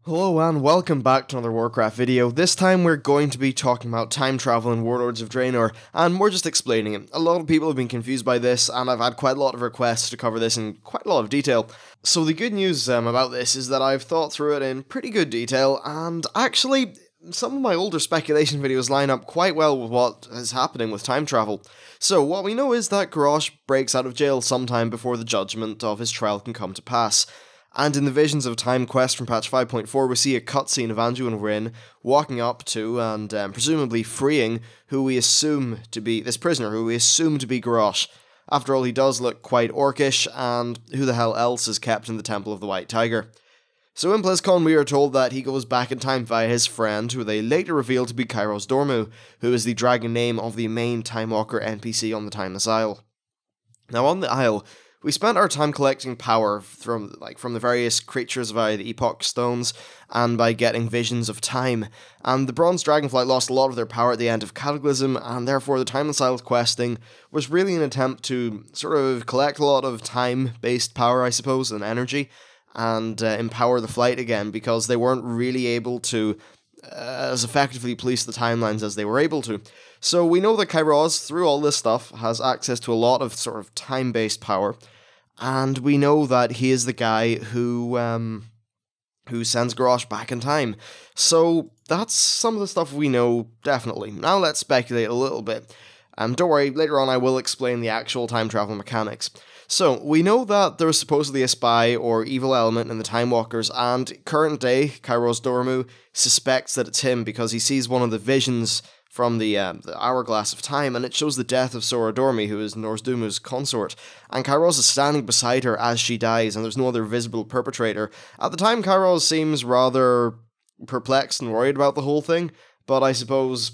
Hello and welcome back to another Warcraft video. This time we're going to be talking about time travel in Warlords of Draenor, and we're just explaining it. A lot of people have been confused by this, and I've had quite a lot of requests to cover this in quite a lot of detail. So the good news about this is that I've thought through it in pretty good detail, and actually, some of my older speculation videos line up quite well with what is happening with time travel. So what we know is that Garrosh breaks out of jail sometime before the judgment of his trial can come to pass. And in the Visions of Time quest from patch 5.4, we see a cutscene of Anduin Wrynn walking up to and presumably freeing who we assume to be this prisoner, who we assume to be Garrosh. After all, he does look quite orcish, and who the hell else is kept in the Temple of the White Tiger? So in BlizzCon, we are told that he goes back in time via his friend, who they later reveal to be Kairos Dormu, who is the dragon name of the main Time Walker NPC on the Timeless Isle. Now on the Isle, we spent our time collecting power from the various creatures via the Epoch Stones, and by getting visions of time, and the Bronze Dragonflight lost a lot of their power at the end of Cataclysm, and therefore the Timeless Isle questing was really an attempt to sort of collect a lot of time-based power, I suppose, and energy, and empower the flight again, because they weren't really able to as effectively police the timelines as they were able to. So we know that Kairos, through all this stuff, has access to a lot of sort of time-based power, and we know that he is the guy who sends Garrosh back in time. So that's some of the stuff we know, definitely. Now let's speculate a little bit. Don't worry, later on I will explain the actual time travel mechanics. So, we know that there is supposedly a spy or evil element in the Time Walkers, and current day, Kairos Dormu suspects that it's him because he sees one of the visions from the Hourglass of Time, and it shows the death of Sora Dormi, who is Nozdumu's consort, and Kairos is standing beside her as she dies, and there's no other visible perpetrator. At the time, Kairos seems rather perplexed and worried about the whole thing, but I suppose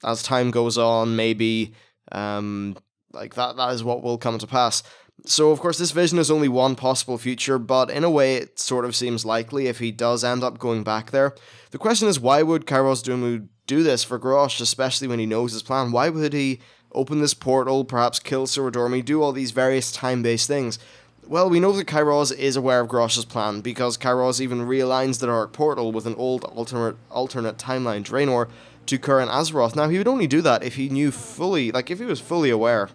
as time goes on, maybe that is what will come to pass. So, of course, this vision is only one possible future, but in a way it sort of seems likely if he does end up going back there. The question is, why would Kairos Dormu do this for Garrosh, especially when he knows his plan? Why would he open this portal, perhaps kill Sora Dormi, do all these various time-based things? Well, we know that Kairos is aware of Garrosh's plan, because Kairos even realigns the Dark Portal with an old alternate timeline Draenor to current Azeroth. Now, he would only do that if he knew fully, if he was fully aware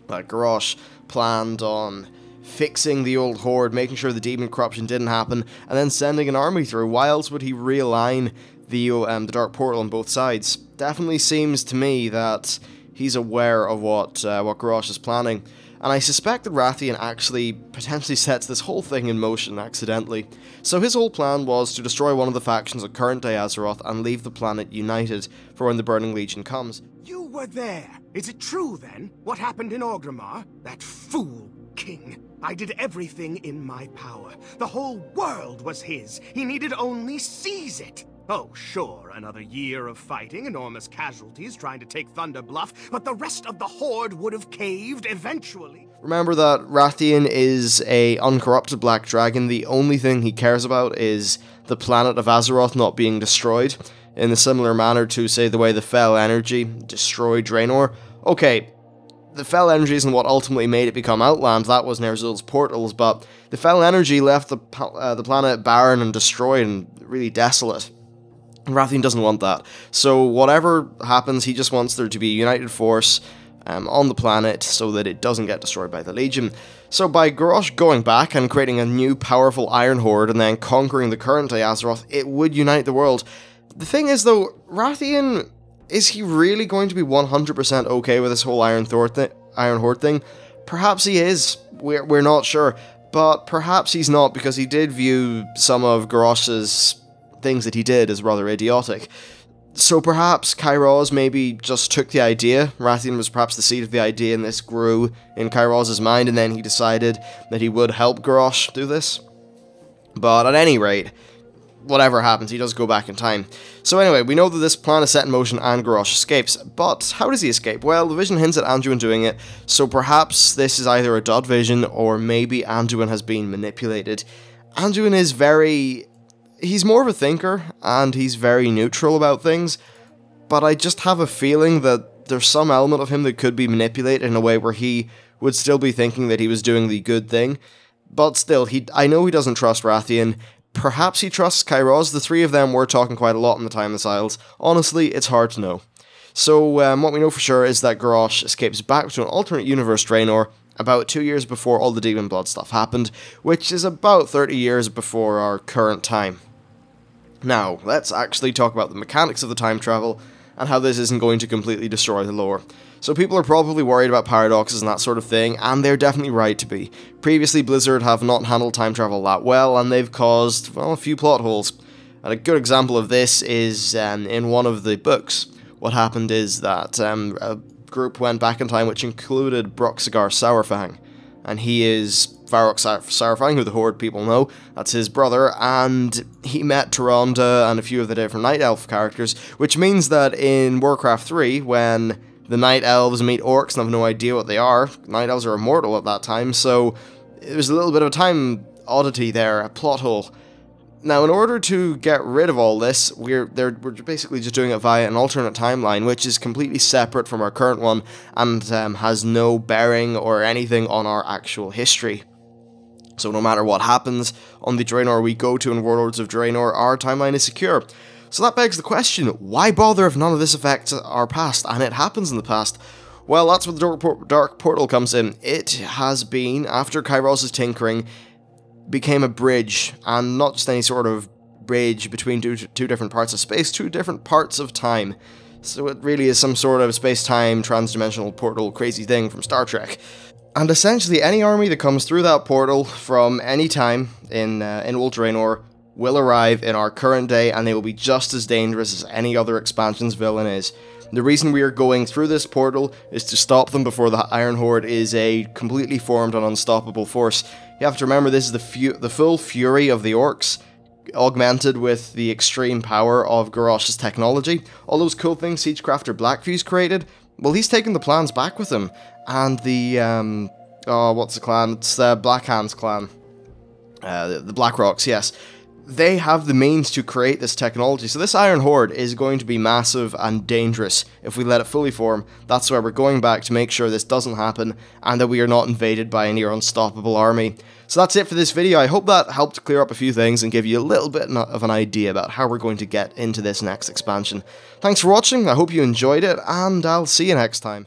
that Garrosh planned on fixing the old horde, making sure the demon corruption didn't happen, and then sending an army through. Why else would he realign the Dark Portal on both sides? Definitely seems to me that he's aware of what Garrosh is planning, and I suspect that Rathian actually potentially sets this whole thing in motion accidentally. So his whole plan was to destroy one of the factions of current-day Azeroth and leave the planet united for when the Burning Legion comes. You were there! Is it true, then, what happened in Orgrimmar? That fool king. I did everything in my power. The whole world was his. He needed only seize it. Oh, sure, another year of fighting, enormous casualties trying to take Thunder Bluff, but the rest of the horde would have caved eventually. Remember that Rathian is a uncorrupted black dragon. The only thing he cares about is the planet of Azeroth not being destroyed, in a similar manner to, say, the way the Fel Energy destroyed Draenor. Okay, the Fel Energy isn't what ultimately made it become Outland, that was Ner'zhul's portals, but the Fel Energy left the planet barren and destroyed and really desolate. Rathian doesn't want that. So whatever happens, he just wants there to be a united force on the planet so that it doesn't get destroyed by the Legion. So by Garrosh going back and creating a new powerful Iron Horde and then conquering the current day Azeroth, it would unite the world. The thing is though, Rathian, is he really going to be 100% okay with this whole Iron Horde thing? Perhaps he is, we're not sure, but perhaps he's not, because he did view some of Garrosh's things that he did as rather idiotic. So perhaps Kairos maybe just took the idea, Rathian was perhaps the seed of the idea, and this grew in Kairos' mind, and then he decided that he would help Garrosh do this. But at any rate, whatever happens, he does go back in time. So anyway, we know that this plan is set in motion and Garrosh escapes, but how does he escape? Well, the vision hints at Anduin doing it, so perhaps this is either a dud vision, or maybe Anduin has been manipulated. Anduin is he's more of a thinker, and he's very neutral about things, but I just have a feeling that there's some element of him that could be manipulated in a way where he would still be thinking that he was doing the good thing. But still, I know he doesn't trust Rathian, perhaps he trusts Kairos. The three of them were talking quite a lot in the Timeless Isles. Honestly, it's hard to know. So, what we know for sure is that Garrosh escapes back to an alternate universe Draenor about 2 years before all the Demon Blood stuff happened, which is about 30 years before our current time. Now, let's actually talk about the mechanics of the time travel, and how this isn't going to completely destroy the lore. So people are probably worried about paradoxes and that sort of thing, and they're definitely right to be. Previously, Blizzard have not handled time travel that well, and they've caused, well, a few plot holes. And a good example of this is in one of the books. What happened is that a group went back in time which included Broxigar Sourfang, and he is Varrock Sourfang, who the Horde people know. That's his brother, and he met Tyrande and a few of the different Night Elf characters, which means that in Warcraft 3, when the Night Elves meet Orcs and have no idea what they are, Night Elves are immortal at that time, so there's a little bit of a time oddity there, a plot hole. Now, in order to get rid of all this, we're basically just doing it via an alternate timeline, which is completely separate from our current one, and has no bearing or anything on our actual history. So no matter what happens on the Draenor we go to in Warlords of Draenor, our timeline is secure. So that begs the question, why bother if none of this affects our past, and it happens in the past? Well, that's where the Dark Portal comes in. It has been, after Kairos' tinkering, became a bridge, and not just any sort of bridge between two different parts of space, two different parts of time. So it really is some sort of space-time, transdimensional portal crazy thing from Star Trek. And essentially any army that comes through that portal from any time in Old Draenor will arrive in our current day, and they will be just as dangerous as any other expansion's villain is. The reason we are going through this portal is to stop them before the Iron Horde is a completely formed and unstoppable force. You have to remember this is the full fury of the Orcs, augmented with the extreme power of Garrosh's technology. All those cool things Siegecrafter Blackview's created, well, he's taken the plans back with him. And the, what's the clan? It's the Blackhands clan. The Blackrocks, yes. They have the means to create this technology, so this Iron Horde is going to be massive and dangerous if we let it fully form. That's why we're going back to make sure this doesn't happen, and that we are not invaded by a near unstoppable army. So that's it for this video. I hope that helped clear up a few things and give you a little bit of an idea about how we're going to get into this next expansion. Thanks for watching, I hope you enjoyed it, and I'll see you next time.